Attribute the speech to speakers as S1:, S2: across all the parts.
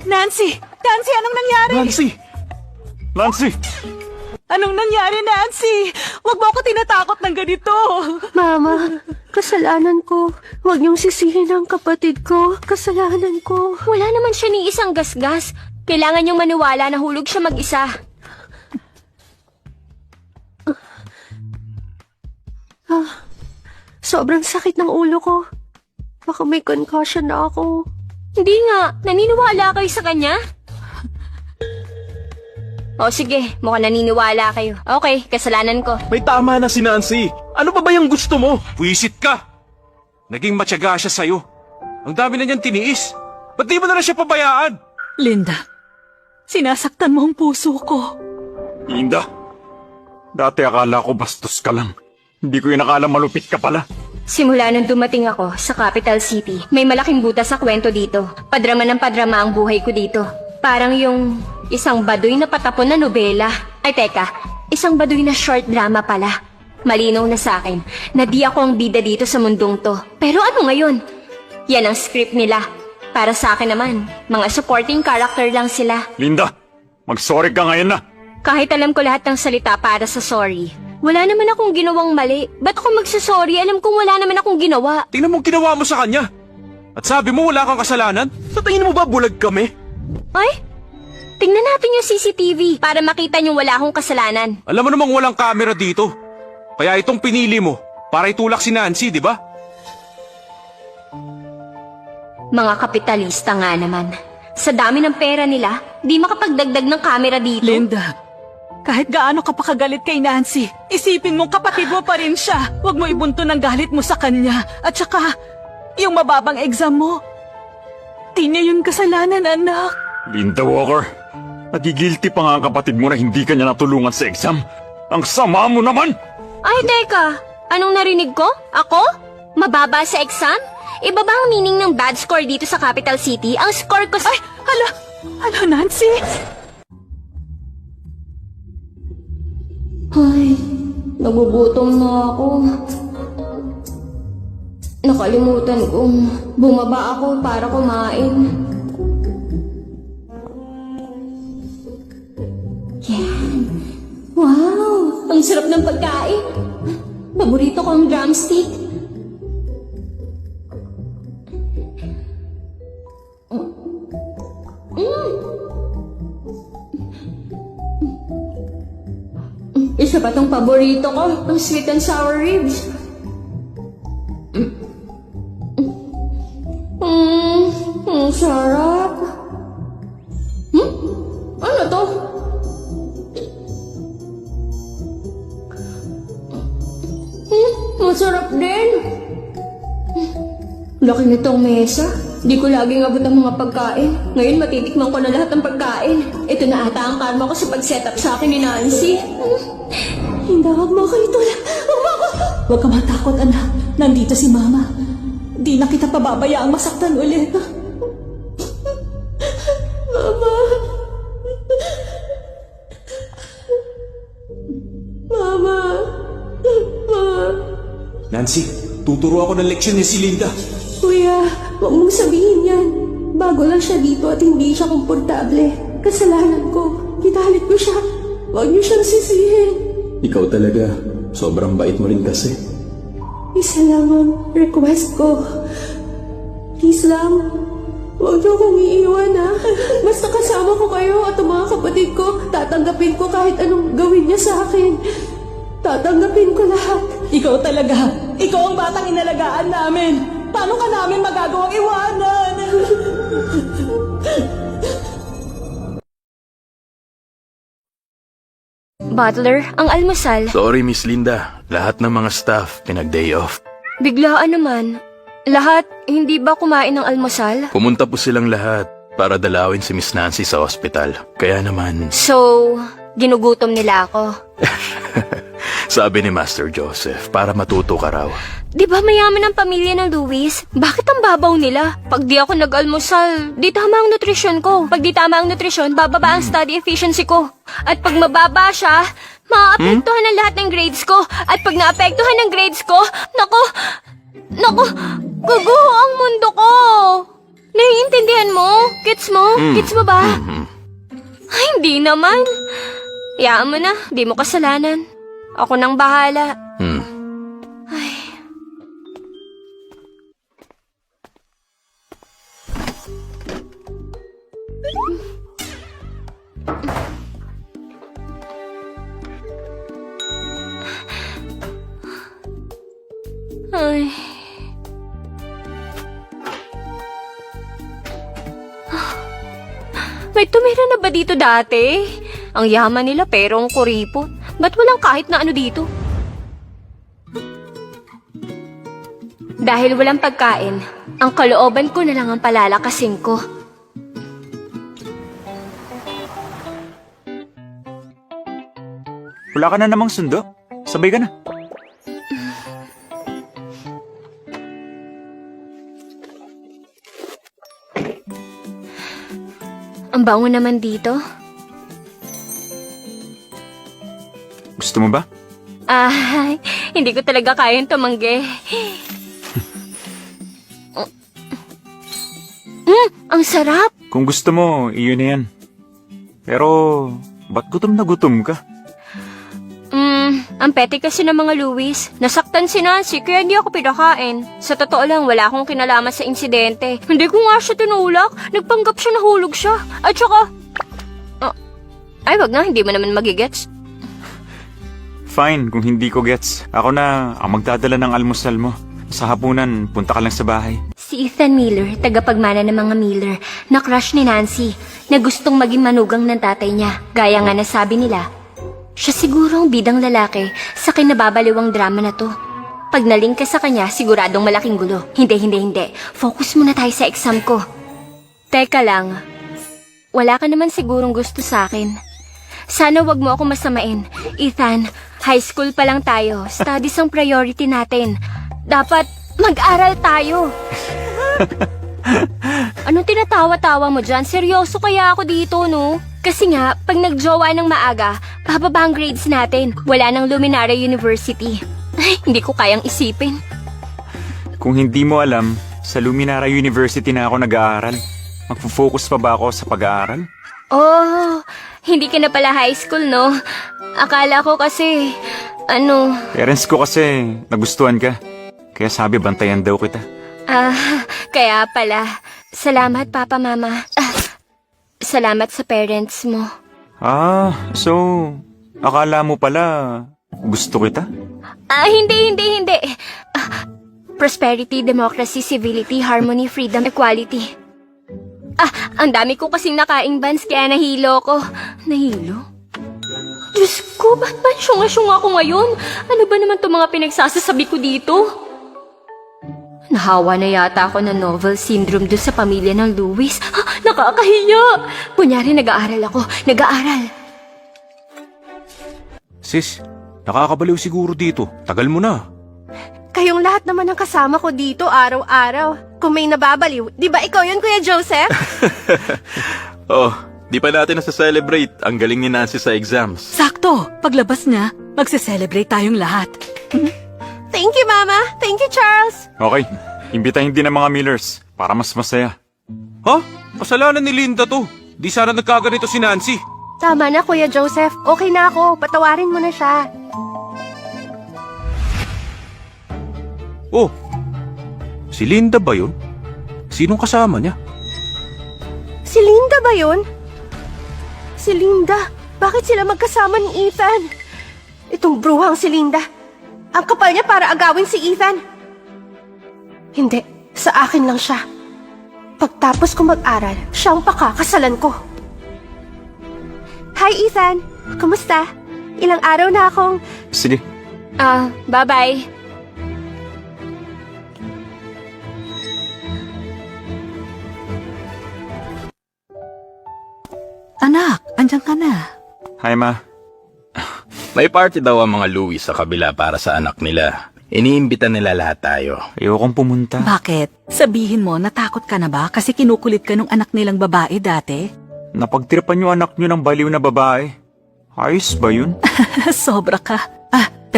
S1: Nancy! Nancy, anong nangyari?
S2: Nancy! Nancy!
S1: Anong nangyari, Nancy? Huwag mo ako tinatakot ng ganito.
S3: Mama, kasalanan ko. Huwag niyong sisihin ang kapatid ko. Kasalanan ko.
S4: Wala naman siya ni isang gasgas. Kailangan niyong maniwala na hulog siya mag-isa.
S3: Sobrang sakit ng ulo ko. Baka may concussion na ako.
S4: Hindi nga, naniniwala kayo sa kanya? O sige, mukhang naniniwala kayo. Okay, kasalanan ko.
S2: May tama na si Nancy. Ano pa ba yung gusto mo?
S5: Puwisit ka! Naging matyaga siya sa'yo. Ang dami na niyang tiniis. Ba't di mo na lang siya pabayaan?
S1: Linda, sinasaktan mo ang puso ko.
S2: Linda, dati akala ko bastos ka lang. Hindi ko inakala malupit ka pala.
S4: Simula nung dumating ako sa Capital City, may malaking butas sa kwento dito. Padrama ng padrama ang buhay ko dito. Parang yung isang baduy na patapon na nobela. Ay teka, isang baduy na short drama pala. Malinaw na sa akin na di ako ang bida dito sa mundong to. Pero ano ngayon? Yan ang script nila. Para sa akin naman, mga supporting character lang sila.
S2: Linda, mag-sorry ka ngayon na.
S4: Kahit alam ko lahat ng salita para sa sorry, wala naman akong ginawang mali. Ba't ako magsasorry? Alam kong wala naman akong ginawa.
S5: Tingnan mo ang ginawa mo sa kanya. At sabi mo wala kang kasalanan?
S2: Sa tingin mo ba bulag kami?
S4: Ay, tingnan natin yung CCTV para makita niyong wala akong kasalanan.
S5: Alam mo namang walang camera dito. Kaya itong pinili mo para itulak si Nancy, di ba?
S4: Mga kapitalista nga naman. Sa dami ng pera nila, di makapagdagdag ng camera dito.
S1: Linda, kahit gaano ka pa kagalit kay Nancy, isipin mong kapatid mo pa rin siya. Huwag mo ibunto ng galit mo sa kanya. At saka, yung mababang exam mo, di niya yun kasalanan, anak.
S2: Linda Walker, nagigilty pa nga ang kapatid mo na hindi ka niya natulungan sa exam. Ang sama mo naman!
S4: Ay, teka. Anong narinig ko? Ako? Mababa sa exam? Iba ba ang meaning ng bad score dito sa Capital City? Ang score ko sa...
S1: Ay, hala, Nancy?
S4: Ay, nagugutom na ako. Nakalimutan kong bumaba ako para kumain. Yan. Wow! Ang sarap ng pagkain. Paborito ko ang drumstick. Isa pa tong paborito ko, ang sweet and sour ribs. Ang sarap. Ano to? Masarap din. Laki nitong mesa. Di ko laging abot ang mga pagkain. Ngayon matitikman ko na lahat ng pagkain. Ito na ata ang karma ko sa pag-set up sa akin ni Nancy. Hindi, wag mo ako itulak. Wag mo ako.
S1: Huwag ka matakot, anak. Nandito si Mama. Di na kita pababayaang masaktan ulit.
S4: Mama. Mama.
S5: Nancy, tuturo ako ng leksyon ni si Linda.
S3: Kuya, huwag mong sabihin yan. Bago lang siya dito at hindi siya komportable. Kasalanan ko. Ginalit ko siya. Huwag niyo siyang sisihin.
S6: Ikaw talaga, sobrang bait mo rin kasi.
S3: Isa lang ang request ko. Please lang, huwag niyo akong iiwan ha. Basta kasama ko kayo at ang mga kapatid ko, tatanggapin ko kahit anong gawin niya sa akin. Tatanggapin ko lahat.
S1: Ikaw talaga. Ikaw ang batang inalagaan namin. Paano ka namin magagawang iwanan?
S4: Butler, ang almusal.
S7: Sorry, Miss Linda. Lahat ng mga staff pinag-day off.
S4: Biglaan naman. Lahat, hindi ba kumain ng almusal?
S7: Pumunta po silang lahat para dalawin si Miss Nancy sa ospital. Kaya naman,
S4: So, ginugutom nila ako.
S7: sabi ni Master Joseph, para matuto ka raw.
S4: Di ba mayaman ang pamilya ng Luis? Bakit ang babaw nila? Pag di ako nag-almusal, di tama ang nutrisyon ko. Pag di tama ang nutrisyon, bababa ang study efficiency ko. At pag mababa siya, maaapektuhan ang lahat ng grades ko. At pag naapektuhan ng grades ko, naku, guguho ang mundo ko. Naiintindihan mo? Gets mo? Gets mo ba? Ay, hindi naman. Hayaan mo na, di mo kasalanan. Ako nang bahala. Ay. Ay. May tumira na ba dito dati? Ang yaman nila pero ang kuripot. Ba't walang kahit na ano dito? Dahil walang pagkain, ang kalooban ko na lang ang palalakasin ko.
S2: Wala ka na namang sundo. Sabay ka na.
S4: Ang bango naman dito.
S2: Gusto mo ba?
S4: Ay, hindi ko talaga kayang tumanggi. Ang sarap!
S2: Kung gusto mo, iyon na yan. Pero, ba't gutom na gutom ka?
S4: Ang pete kasi ng mga Luis. Nasaktan si Nancy kaya hindi ako pinakain. Sa totoo lang, wala akong kinalaman sa insidente. Hindi ko nga siya tinulak. Nagpanggap siya nahulog siya. At saka... ay, wag na. Hindi mo naman magigets.
S2: Fine, kung hindi ko gets. Ako na ang magdadala ng almusal mo. Sa hapunan, punta ka lang sa bahay.
S4: Si Ethan Miller, tagapagmana ng mga Miller, na crush ni Nancy, na gustong maging manugang ng tatay niya. Gaya nga nasabi nila. Siya siguro ang bidang lalaki sa kinababaliwang drama na to. Pag naling ka sa kanya, siguradong malaking gulo. Hindi. Focus muna tayo sa exam ko. Teka lang. Wala ka naman sigurong gusto sa akin. Sana wag mo ako masamain. Ethan, high school pa lang tayo. Studies ang priority natin. Dapat mag-aral tayo. Anong tinatawa-tawa mo dyan? Seryoso kaya ako dito, no? Kasi nga, pag nagjowa ng maaga, bababa ang grades natin. Wala nang Luminaria University. Ay, hindi ko kayang isipin.
S2: Kung hindi mo alam, sa Luminara University na ako nag-aaral. Magpo-focus pa ba ako sa pag-aaral?
S4: Oh, hindi ka na pala high school, no? Akala ko kasi,
S2: Parents ko kasi nagustuhan ka. Kaya sabi bantayan daw kita.
S4: Kaya pala. Salamat, Papa, Mama. Salamat sa parents mo.
S2: So, akala mo pala gusto kita?
S4: Hindi. Prosperity, democracy, civility, harmony, freedom, equality. Ang dami ko kasing nakaing bans kaya nahilo ko. Nahilo? Diyos ko, ba't ba syunga-syunga ako ngayon? Ano ba naman itong mga pinagsasasabi ko dito? Nahawa na yata ako ng novel syndrome doon sa pamilya ng Luis. Nakakahiya! Kunyari, nag-aaral ako. Nag-aaral.
S5: Sis, nakakabaliw siguro dito. Tagal mo na.
S3: Kayong lahat naman ang kasama ko dito araw-araw. Kung may nababaliw, di ba ikaw yun, Kuya Joseph?
S7: Oh, di pa natin nasa-celebrate ang galing ni Nancy sa exams.
S1: Sakto, paglabas niya, magse-celebrate tayong lahat.
S3: Thank you, Mama. Thank you, Charles.
S2: Okay, imbitahin din ng mga Millers para mas masaya.
S5: Ha? Kasalanan ni Linda to. Di sana nagkaganito si Nancy.
S3: Tama na, Kuya Joseph. Okay na ako. Patawarin mo na siya.
S5: Oh, si Linda ba yun? Sinong kasama niya?
S3: Si Linda ba yun? Si Linda? Bakit sila magkasama ni Ethan? Itong bruhang si Linda. Ang kapal niya para agawin si Ethan. Hindi, sa akin lang siya. Pagtapos ko mag-aral, siya ang pakakasalan ko. Hi, Ethan. Kumusta? Ilang araw na akong...
S2: Sige,
S4: Bye-bye.
S1: Anak, andyan ka na.
S2: hi ma.
S7: May party daw ang mga Louis sa kabila para sa anak nila. Iniimbita nila lahat tayo.
S2: Ayokong pumunta.
S1: Bakit? Sabihin mo, natakot ka na ba kasi kinukulit ka nung anak nilang babae dati?
S2: Napagtripan yung anak nyo ng baliw na babae. Ayos ba yun?
S1: Sobra ka.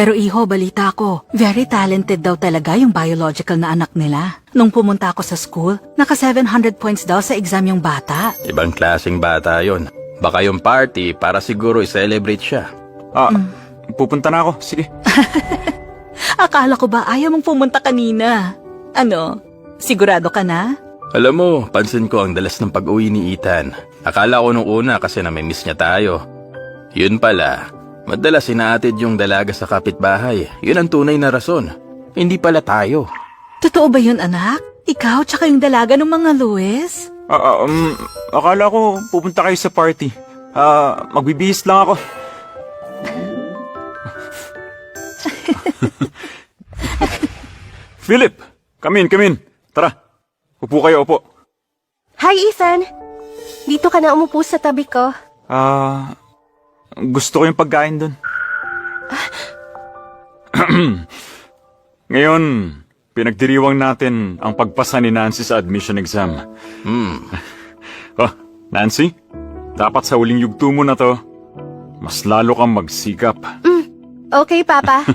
S1: Pero iho, balita ko, very talented daw talaga yung biological na anak nila. Nung pumunta ako sa school, naka 700 points daw sa exam yung bata.
S7: Ibang klaseng bata yon. Baka yung party para siguro i-celebrate siya.
S2: Pupunta na ako. Sige.
S1: Akala ko ba ayaw mong pumunta kanina? Ano, sigurado ka na?
S7: Alam mo, pansin ko ang dalas ng pag-uwi ni Ethan. Akala ko nung una kasi namimiss niya tayo. Yun pala, madalas inaatid yung dalaga sa kapitbahay. Yun ang tunay na rason. Hindi pala tayo.
S1: Totoo ba yun, anak? Ikaw tsaka yung dalaga ng mga Luis?
S2: Akala ko pupunta kayo sa party. Magbibihis lang ako. Philip! Come in. Tara. Upo kayo, upo.
S8: Hi, Ethan. Dito ka na umupo sa tabi ko.
S2: Gusto ko yung pagkain doon. Ngayon, pinagdiriwang natin ang pagpasa ni Nancy sa admission exam. Oh, Nancy, dapat sa huling yugto mo na to, mas lalo kang magsikap.
S8: Okay, Papa.